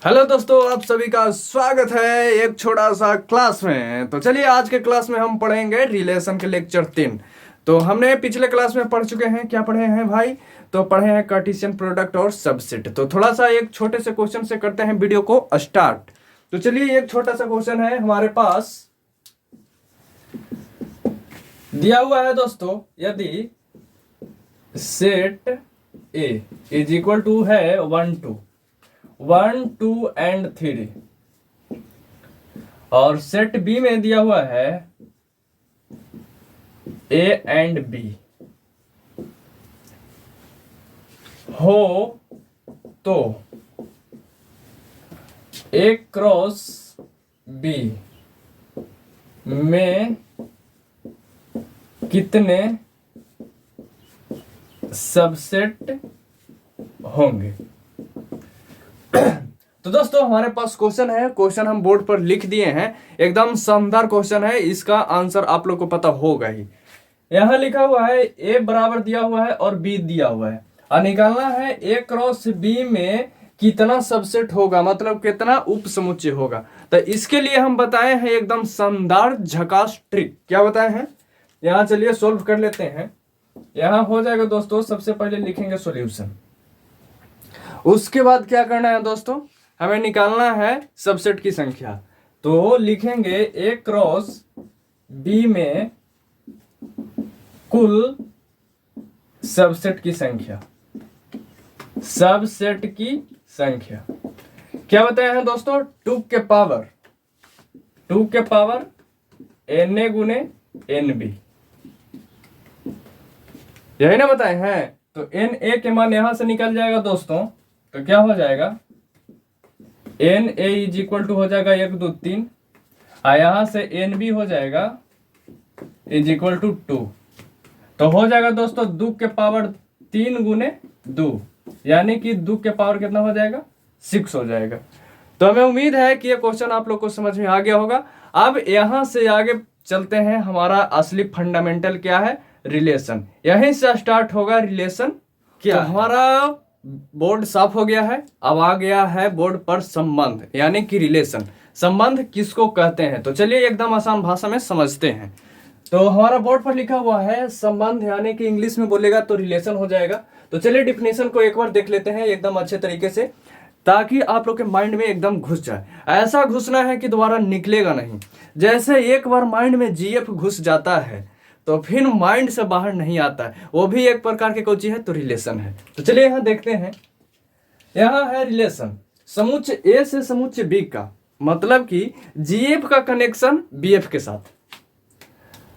Hello दोस्तों, आप सभी का स्वागत है एक छोटा सा क्लास में। तो चलिए आज के क्लास में हम पढ़ेंगे रिलेशन के लेक्चर 3। तो हमने पिछले क्लास में पढ़ चुके हैं, क्या पढ़े हैं भाई? तो पढ़े हैं कार्टेशियन प्रोडक्ट और सबसेट। तो थोड़ा सा एक छोटे से क्वेश्चन से करते हैं वीडियो को स्टार्ट। तो चलिए एक छोटा सा क्वेश्चन है हमारे पास दिया हुआ है दोस्तों। यदि set A is equal to है 1 2 एंड 3 और सेट बी में दिया हुआ है ए एंड बी हो, तो ए क्रॉस बी में कितने सबसेट होंगे? तो दोस्तों हमारे पास क्वेश्चन है, क्वेश्चन हम बोर्ड पर लिख दिए हैं। एकदम शानदार क्वेश्चन है, इसका आंसर आप लोग को पता होगा ही। यहां लिखा हुआ है ए बराबर दिया हुआ है और बी दिया हुआ है और निकालना है ए क्रॉस बी में कितना सबसेट होगा, मतलब कितना उप समुच्चय होगा। तो इसके लिए हम बताए हैं एकदम शानदार झकास ट्रिक। क्या बताए हैं? यहाँ चलिए सोल्व कर लेते हैं। यहाँ हो जाएगा दोस्तों, सबसे पहले लिखेंगे सॉल्यूशन। उसके बाद क्या करना है दोस्तों, हमें निकालना है सबसेट की संख्या। तो लिखेंगे ए क्रॉस बी में कुल सबसेट की संख्या। सबसेट की संख्या क्या बताया है दोस्तों? 2 के पावर एन ए गुने एन बी, यही ना बताए हैं। तो एन ए के मान यहां से निकल जाएगा दोस्तों। तो क्या हो जाएगा, n A is equal to हो जाएगा 1 2 3 और यहां से एन बी हो जाएगा इज इक्वल टू 2। तो हो जाएगा दोस्तों 2 के पावर 3 गुने 2, यानी कि 2 के पावर कितना हो जाएगा? 6 हो जाएगा। तो हमें उम्मीद है कि ये क्वेश्चन आप लोग को समझ में आ गया होगा। अब यहां से आगे चलते हैं, हमारा असली फंडामेंटल क्या है? रिलेशन। यहीं से स्टार्ट होगा रिलेशन क्या। तो हमारा बोर्ड साफ हो गया है, अब आ गया है बोर्ड पर संबंध, यानी कि रिलेशन। संबंध किसको कहते हैं? तो चलिए एकदम आसान भाषा में समझते हैं। तो हमारा बोर्ड पर लिखा हुआ है संबंध, यानी कि इंग्लिश में बोलेगा तो रिलेशन हो जाएगा। तो चलिए डिफिनेशन को एक बार देख लेते हैं एकदम अच्छे तरीके से, ताकि आप लोग के माइंड में एकदम घुस जाए। ऐसा घुसना है कि दोबारा निकलेगा नहीं। जैसे एक बार माइंड में जीएफ घुस जाता है तो फिर माइंड से बाहर नहीं आता है। वो भी एक प्रकार की कोई चीज है, तो रिलेशन है। तो चलिए यहां देखते हैं। यहां है रिलेशन समुच्चय ए से समुच्चय बी का, मतलब कि जीएफ का कनेक्शन बीएफ के साथ।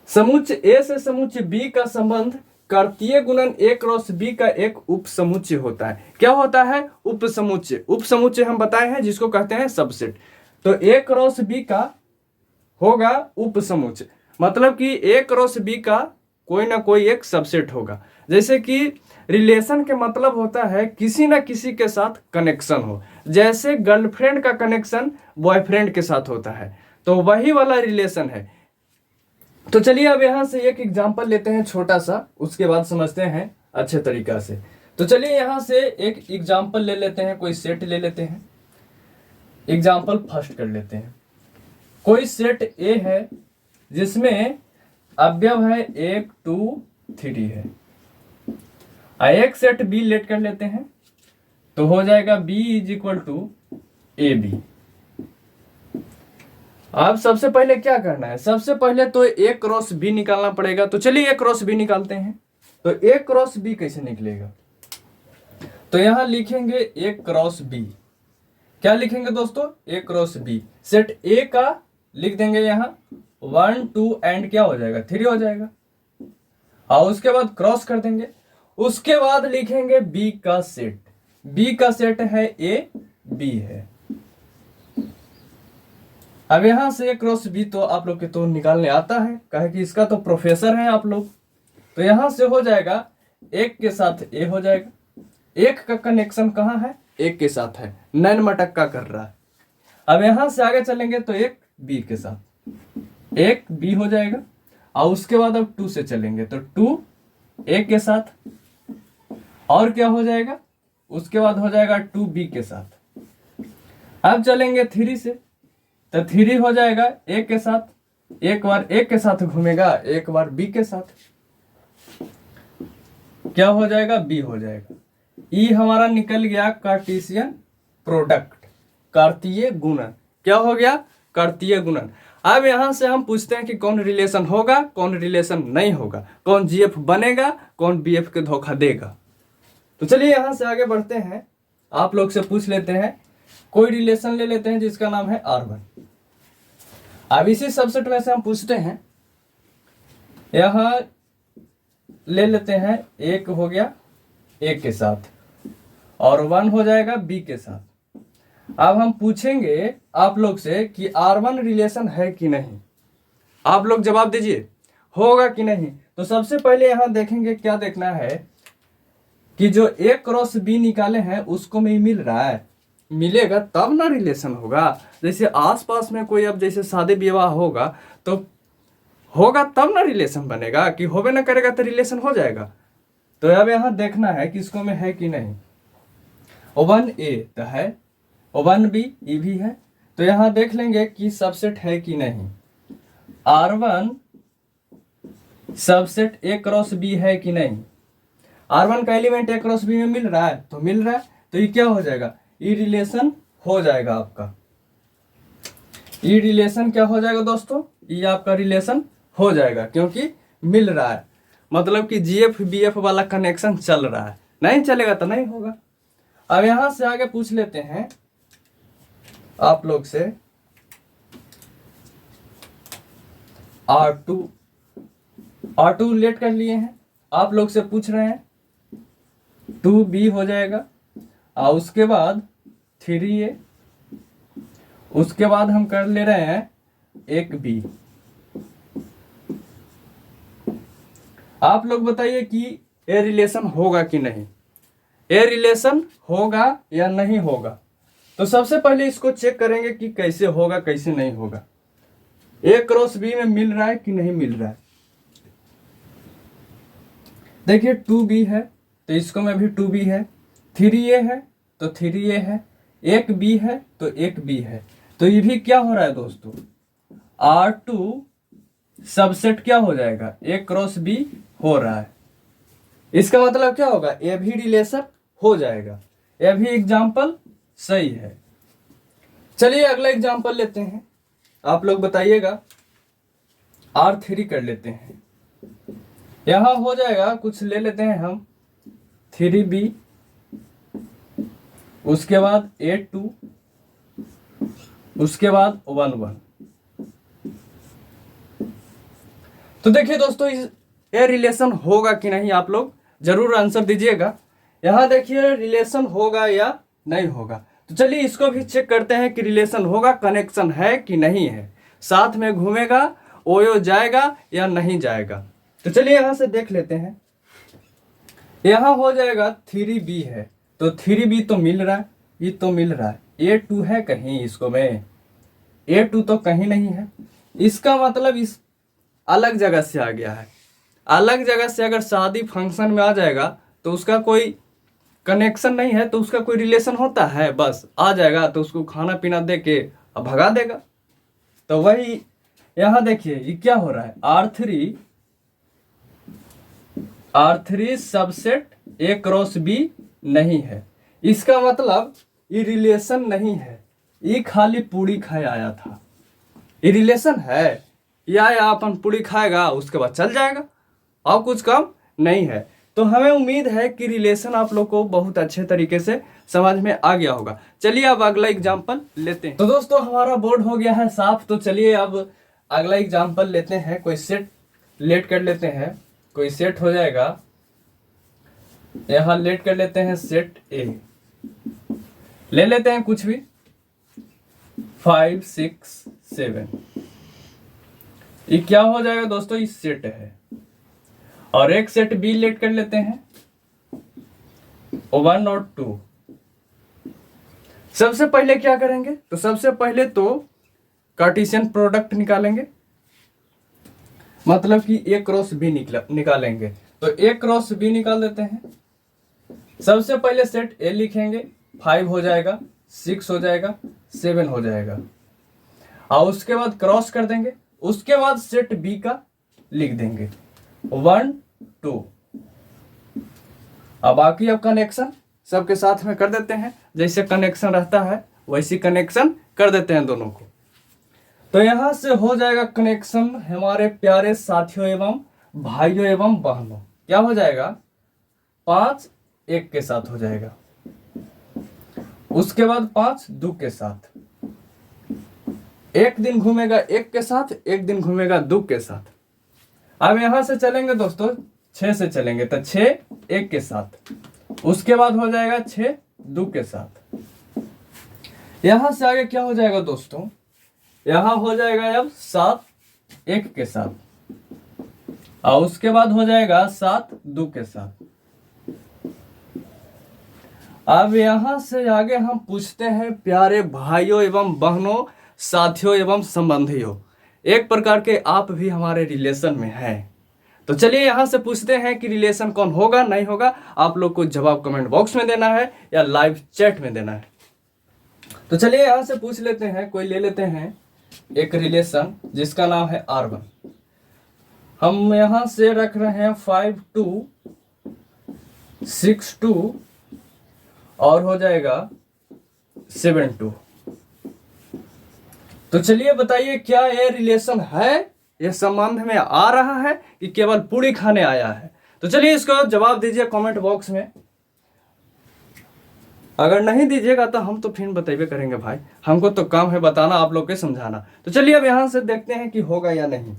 समुच्चय ए से समुच्चय बी का संबंध कार्तीय गुणन ए क्रॉस बी का एक उप समुच्चय होता है। क्या होता है? उप समुच्चय। उप समुच्चय हम बताए हैं जिसको कहते हैं सबसेट। तो ए क्रॉस बी का होगा उप समुच्चय, मतलब कि ए क्रॉस बी का कोई ना कोई एक सबसेट होगा। जैसे कि रिलेशन के मतलब होता है किसी ना किसी के साथ कनेक्शन हो। जैसे गर्लफ्रेंड का कनेक्शन बॉयफ्रेंड के साथ होता है, तो वही वाला रिलेशन है। तो चलिए अब यहां से एक एग्जांपल लेते हैं छोटा सा, उसके बाद समझते हैं अच्छे तरीका से। तो चलिए यहां से एक एग्जांपल ले लेते हैं, कोई सेट ले लेते हैं। एग्जांपल फर्स्ट कर लेते हैं। कोई सेट ए है जिसमें अवयव है 1 2 3 है। एक सेट बी लेट कर लेते हैं, तो हो जाएगा B is equal to A B. अब सबसे पहले क्या करना है? सबसे पहले तो ए क्रॉस बी निकालना पड़ेगा। तो चलिए ए क्रॉस बी निकालते हैं। तो ए क्रॉस बी कैसे निकलेगा? तो यहां लिखेंगे ए क्रॉस बी। क्या लिखेंगे दोस्तों? ए क्रॉस बी। सेट ए का लिख देंगे यहां 1 2 एंड क्या हो जाएगा? 3 हो जाएगा। और उसके बाद क्रॉस कर देंगे। उसके बाद लिखेंगे बी का सेट। बी का सेट है ए बी है। अब यहां से क्रॉस बी तो आप लोग के तो निकालने आता है, कहे कि इसका तो प्रोफेसर है आप लोग। तो यहां से हो जाएगा एक के साथ ए हो जाएगा। एक का कनेक्शन कहां है? एक के साथ है, नैन मटक्का कर रहा है। अब यहां से आगे चलेंगे तो एक बी के साथ, एक बी हो जाएगा। और उसके बाद अब 2 से चलेंगे तो 2 ए के साथ, और क्या हो जाएगा? उसके बाद हो जाएगा 2 बी के साथ। अब चलेंगे 3 से, तो 3 हो जाएगा ए के साथ, एक बार ए के साथ घूमेगा, एक बार बी के साथ, क्या हो जाएगा, बी हो जाएगा। ई हमारा निकल गया कार्टेशियन प्रोडक्ट, कार्तीय गुणन। क्या हो गया, कार्तीय गुणन। अब यहां से हम पूछते हैं कि कौन रिलेशन होगा, कौन रिलेशन नहीं होगा, कौन जीएफ बनेगा, कौन बीएफ के धोखा देगा। तो चलिए यहां से आगे बढ़ते हैं, आप लोग से पूछ लेते हैं, कोई रिलेशन ले लेते हैं जिसका नाम है R1। अब इसी सबसेट में से हम पूछते हैं, यहां ले लेते हैं, एक हो गया ए के साथ और 1 हो जाएगा बी के साथ। अब हम पूछेंगे आप लोग से कि R1 रिलेशन है कि नहीं, आप लोग जवाब दीजिए, होगा कि नहीं। तो सबसे पहले यहां देखेंगे, क्या देखना है कि जो ए क्रॉस बी निकाले हैं उसको में मिल रहा है, मिलेगा तब ना रिलेशन होगा। जैसे आसपास में कोई अब जैसे शादी विवाह होगा तो होगा तब ना रिलेशन बनेगा, कि होबे ना करेगा तो रिलेशन हो जाएगा। तो अब यहां देखना है कि इसको में है कि नहीं। O1 ए तो है, O1 बी ई भी है, तो यहां देख लेंगे कि सबसेट है कि नहीं। R1 subset A cross B है कि नहीं। R1 का एलिमेंट ए क्रॉस बी में मिल रहा है, तो मिल रहा है, तो ये क्या हो जाएगा, ई रिलेशन हो जाएगा आपका। ई रिलेशन क्या हो जाएगा दोस्तों, ये आपका रिलेशन हो जाएगा, क्योंकि मिल रहा है, मतलब कि जीएफ बीएफ वाला कनेक्शन चल रहा है। नहीं चलेगा तो नहीं होगा। अब यहां से आगे पूछ लेते हैं आप लोग से, R2 लेट कर लिए हैं, आप लोग से पूछ रहे हैं 2B हो जाएगा, और उसके बाद 3A, उसके बाद हम कर ले रहे हैं एक B। आप लोग बताइए कि ए रिलेशन होगा कि नहीं, ए रिलेशन होगा या नहीं होगा। तो सबसे पहले इसको चेक करेंगे कि कैसे होगा कैसे नहीं होगा। ए क्रॉस बी में मिल रहा है कि नहीं मिल रहा है। देखिए 2B है तो इसको में भी 2B है, 3A है तो 3A है, एक B है तो एक B है, तो ये भी क्या हो रहा है दोस्तों, R2 सबसेट क्या हो जाएगा, ए क्रॉस बी हो रहा है। इसका मतलब क्या होगा, ये भी रिलेशन हो जाएगा। यह भी एग्जाम्पल सही है। चलिए अगला एग्जाम्पल लेते हैं, आप लोग बताइएगा। R3 कर लेते हैं, यहां हो जाएगा कुछ ले लेते हैं हम 3B, उसके बाद A2, उसके बाद 1 तो देखिए दोस्तों ये रिलेशन होगा कि नहीं, आप लोग जरूर आंसर दीजिएगा। यहां देखिए रिलेशन होगा या नहीं होगा। तो चलिए इसको भी चेक करते हैं कि रिलेशन होगा, कनेक्शन है कि नहीं है, साथ में घूमेगा, ओयो जाएगा या नहीं जाएगा। तो चलिए यहां से देख लेते हैं, यहां हो जाएगा 3B है तो 3B तो मिल रहा है, ये तो मिल रहा है। A2 है कहीं इसको में, A2 तो कहीं नहीं है। इसका मतलब इस अलग जगह से आ गया है। अलग जगह से अगर शादी फंक्शन में आ जाएगा तो उसका कोई कनेक्शन नहीं है, तो उसका कोई रिलेशन होता है, बस आ जाएगा तो उसको खाना पीना दे के भगा देगा। तो वही यहां देखिए ये क्या हो रहा है, R3 subset A cross B नहीं है। इसका मतलब ये रिलेशन नहीं है, ये खाली पूरी खाए आया था। ये रिलेशन है, या अपन पूरी खाएगा उसके बाद चल जाएगा और कुछ काम नहीं है। तो हमें उम्मीद है कि रिलेशन आप लोग को बहुत अच्छे तरीके से समझ में आ गया होगा। चलिए अब अगला एग्जाम्पल लेते हैं। तो दोस्तों हमारा बोर्ड हो गया है साफ, तो चलिए अब अगला एग्जाम्पल लेते हैं। कोई सेट लेट कर लेते हैं, कोई सेट हो जाएगा, यहां लेट कर लेते हैं सेट ए, ले लेते हैं कुछ भी 5 6 7। ये क्या हो जाएगा दोस्तों, ये सेट है। और एक सेट बी लेट कर लेते हैं 1 और 2। सबसे पहले क्या करेंगे, तो सबसे पहले तो कार्टेशियन प्रोडक्ट निकालेंगे, मतलब कि ए क्रॉस बी निकालेंगे। तो ए क्रॉस बी निकाल देते हैं। सबसे पहले सेट ए लिखेंगे, 5 हो जाएगा, 6 हो जाएगा, 7 हो जाएगा, और उसके बाद क्रॉस कर देंगे, उसके बाद सेट बी का लिख देंगे 1 2। अब बाकी अब कनेक्शन सबके साथ में कर देते हैं, जैसे कनेक्शन रहता है वैसी कनेक्शन कर देते हैं दोनों को। तो यहां से हो जाएगा कनेक्शन हमारे प्यारे साथियों एवं भाइयों एवं बहनों। क्या हो जाएगा, 5 1 के साथ हो जाएगा, उसके बाद 5 2 के साथ, एक दिन घूमेगा 1 के साथ, एक दिन घूमेगा 2 के साथ। अब यहां से चलेंगे दोस्तों 6 से चलेंगे, तो 6 1 के साथ, उसके बाद हो जाएगा 6 2 के साथ। यहां से आगे क्या हो जाएगा दोस्तों, यहां हो जाएगा अब 7 1 के साथ, और उसके बाद हो जाएगा 7 2 के साथ। अब यहां से आगे हम पूछते हैं प्यारे भाइयों एवं बहनों, साथियों एवं संबंधियों, एक प्रकार के आप भी हमारे रिलेशन में हैं। तो चलिए यहां से पूछते हैं कि रिलेशन कौन होगा नहीं होगा। आप लोग को जवाब कमेंट बॉक्स में देना है या लाइव चैट में देना है। तो चलिए यहां से पूछ लेते हैं, कोई ले लेते हैं एक रिलेशन जिसका नाम है R1। हम यहां से रख रहे हैं 5 2 6 2 और हो जाएगा 7 2। तो चलिए बताइए क्या ये रिलेशन है, ये संबंध में आ रहा है कि केवल पूरी खाने आया है। तो चलिए इसको जवाब दीजिए कमेंट बॉक्स में। अगर नहीं दीजिएगा तो हम तो फिर बताइए करेंगे भाई, हमको तो काम है बताना, आप लोग के समझाना। तो चलिए अब यहां से देखते हैं कि होगा या नहीं।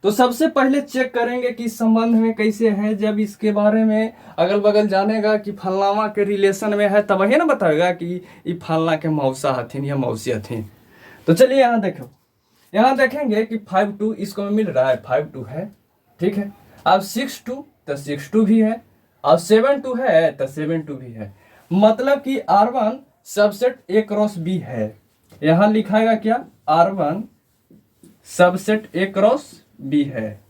तो सबसे पहले चेक करेंगे कि संबंध में कैसे है। जब इसके बारे में अगल बगल जानेगा कि फलनामा के रिलेशन में है तब ही ना बताएगा कि ये फलना के मौसा हथिन या मौसी हथिन। तो चलिए यहाँ देखो, यहाँ देखेंगे कि 5 2 इसको में मिल रहा है, 5 2 है, ठीक है। अब 6 2 तो 6 2 भी है, और 7 2 है तो 7 2 भी है। मतलब कि R1 subset A cross B है। यहाँ लिखाएगा क्या, R1 subset A cross B है।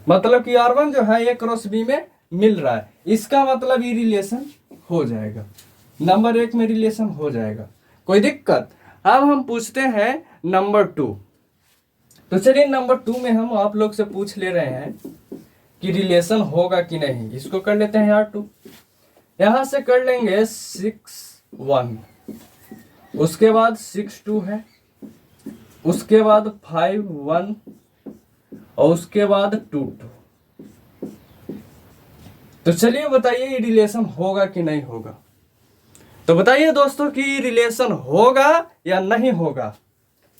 मतलब कि R1 जो है A क्रॉस B में मिल रहा है, इसका मतलब ये रिलेशन हो जाएगा, नंबर 1 में रिलेशन हो जाएगा, कोई दिक्कत। अब हम पूछते हैं नंबर 2। तो चलिए नंबर 2 में हम आप लोग से पूछ ले रहे हैं कि रिलेशन होगा कि नहीं। इसको कर लेते हैं यार 2, यहां से कर लेंगे 6 1, उसके बाद 6 2 है, उसके बाद 5 1 और उसके बाद 2 2। तो चलिए बताइए ये रिलेशन होगा कि नहीं होगा। तो बताइए दोस्तों कि रिलेशन होगा या नहीं होगा,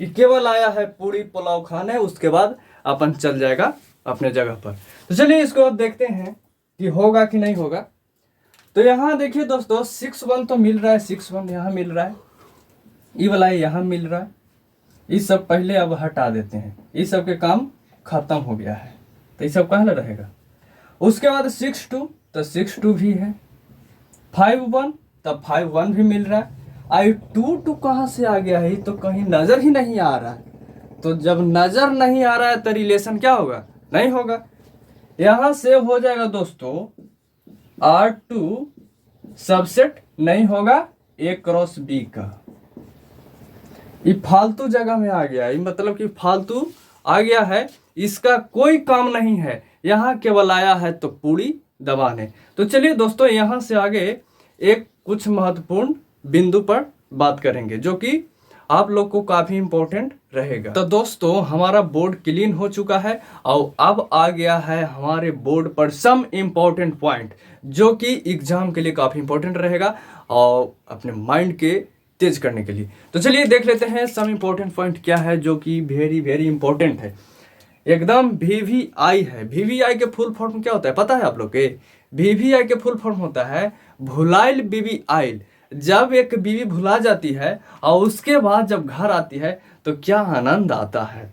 कि केवल आया है पूरी पुलाव खाने, उसके बाद अपन चल जाएगा अपने जगह पर। तो चलिए इसको अब देखते हैं कि होगा कि नहीं होगा। तो यहाँ देखिए दोस्तों 6 1 तो मिल रहा है, 6 1 यहाँ मिल रहा है, ये वाला यहाँ मिल रहा है, ये सब पहले अब हटा देते हैं, ये सब के काम खत्म हो गया है, तो ये सब कहाँ रहेगा। उसके बाद 6 2 तो 6 2 भी है, 5 1 तब 5 1 भी मिल रहा है। आई 2 2 कहाँ से आ गया है, तो कहीं नजर ही नहीं आ रहा है। तो जब नजर नहीं आ रहा है तो रिलेशन क्या होगा, नहीं होगा। यहां से हो जाएगा दोस्तों R2 सबसेट नहीं होगा A क्रॉस B का, ये फालतू जगह में आ गया, ये मतलब कि फालतू आ गया है, इसका कोई काम नहीं है, यहाँ केवल आया है तो पूरी दबाने। तो चलिए दोस्तों यहाँ से आगे एक कुछ महत्वपूर्ण बिंदु पर बात करेंगे जो कि आप लोग को काफी इंपॉर्टेंट रहेगा। तो दोस्तों हमारा बोर्ड क्लीन हो चुका है और अब आ गया है हमारे बोर्ड पर सम इंपॉर्टेंट पॉइंट जो कि एग्जाम के लिए काफी इंपॉर्टेंट रहेगा और अपने माइंड के तेज करने के लिए। तो चलिए देख लेते हैं सम इंपॉर्टेंट पॉइंट क्या है जो कि वेरी वेरी इंपॉर्टेंट है, एकदम VVI है। VVI के फुल फॉर्म क्या होता है पता है आप लोग के? VVI के फुल फॉर्म होता है भुलाइल बीवी आइल। जब एक बीवी भुला जाती है और उसके बाद जब घर आती है तो क्या आनंद आता है।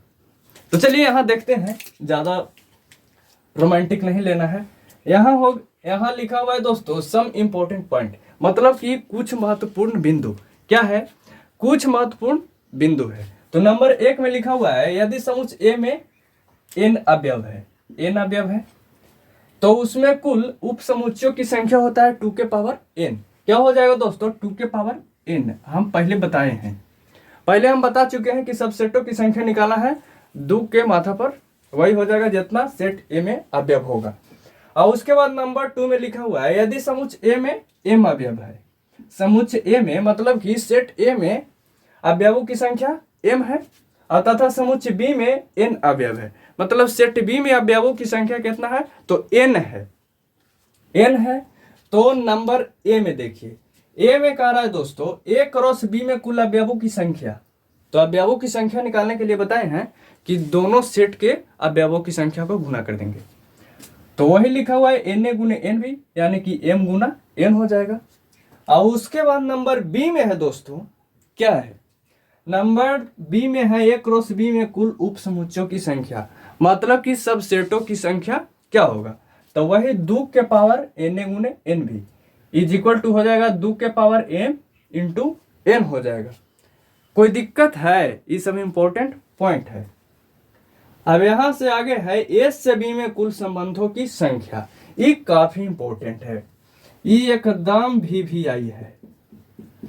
तो चलिए यहाँ देखते हैं, ज्यादा रोमांटिक नहीं लेना है। यहाँ लिखा हुआ है दोस्तों सम इंपॉर्टेंट पॉइंट, मतलब कि कुछ महत्वपूर्ण बिंदु। क्या है? कुछ महत्वपूर्ण बिंदु है। तो नंबर 1 में लिखा हुआ है यदि समुच्च A में n अवयव है, n अवयव है तो उसमें कुल उप समुच्चयों की संख्या होता है 2 के पावर n। क्या हो जाएगा दोस्तों? 2 के पावर n हम पहले बताए हैं। पहले हम बता चुके हैं कि सबसेटों की संख्या निकाला है 2 के माथा पर, वही हो जाएगा जितना सेट ए में अवयव होगा। और उसके बाद नंबर 2 में लिखा हुआ है यदि समुच्च ए में m अवयव है। समुच्च ए में मतलब कि सेट ए में अवयवों की संख्या m है और तथा समुच्च बी में n अवयव है, मतलब सेट बी में अवयवों की संख्या कितना है तो n है। तो नंबर ए में देखिए, ए में कह रहा है दोस्तों ए क्रॉस बी में कुल अवयवों की संख्या। तो अवयवों की संख्या निकालने के लिए बताए हैं कि दोनों सेट के अवयवों की संख्या को गुना कर देंगे। तो वही लिखा हुआ है एन ए गुने एन बी, यानी कि m गुना n हो जाएगा। और उसके बाद नंबर बी में है दोस्तों, क्या है नंबर बी में है ए क्रॉस बी में कुल उप समुच्चयों की संख्या, मतलब कि सब सेटों की संख्या क्या होगा तो वही 2 के पावर n ए गुने n B is equal to हो जाएगा 2 के पावर m इंटू n हो जाएगा। कोई दिक्कत है? ये सब इंपॉर्टेंट पॉइंट है। अब यहां से आगे है ए से बी में कुल संबंधों की संख्या, ये काफी इंपॉर्टेंट है। ये एकदम VVI है,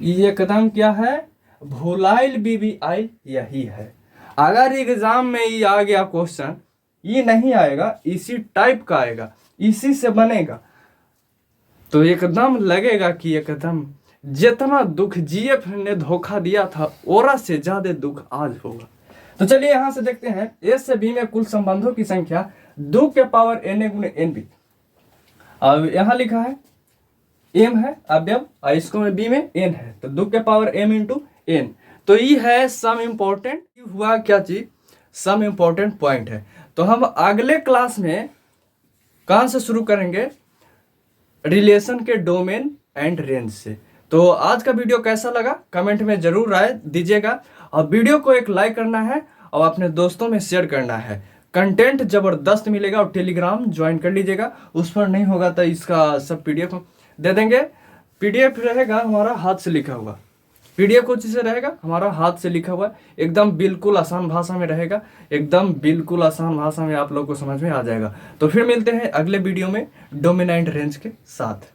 ये एकदम क्या है भुलाइल BBI यही है। अगर एग्जाम में ये आ गया क्वेश्चन, ये नहीं आएगा, इसी टाइप का आएगा, इसी से बनेगा, तो एकदम लगेगा कि एकदम जितना दुख जीएफ ने धोखा दिया था ओरा से ज्यादा दुख आज होगा। तो चलिए यहां से देखते हैं ए से बी में कुल संबंधों की संख्या 2 के पावर n ए गुने एन बी। अब यहां लिखा है m है अवयव और इसको में b में n है, तो 2 के पावर m इंटू n। तो ये है सम इम्पोर्टेंट हुआ, क्या चीज सम इम्पोर्टेंट पॉइंट है। तो हम अगले क्लास में कहां से शुरू करेंगे, रिलेशन के डोमेन एंड रेंज से। तो आज का वीडियो कैसा लगा कमेंट में जरूर राय दीजिएगा, और वीडियो को एक लाइक करना है और अपने दोस्तों में शेयर करना है। कंटेंट जबरदस्त मिलेगा और टेलीग्राम ज्वाइन कर लीजिएगा, उस पर नहीं होगा तो इसका सब PDF दे देंगे। PDF रहेगा हमारा हाथ से लिखा हुआ, PDF कुछ से रहेगा हमारा हाथ से लिखा हुआ, एकदम बिल्कुल आसान भाषा में रहेगा, एकदम बिल्कुल आसान भाषा में आप लोग को समझ में आ जाएगा। तो फिर मिलते हैं अगले वीडियो में डोमेन एंड रेंज के साथ।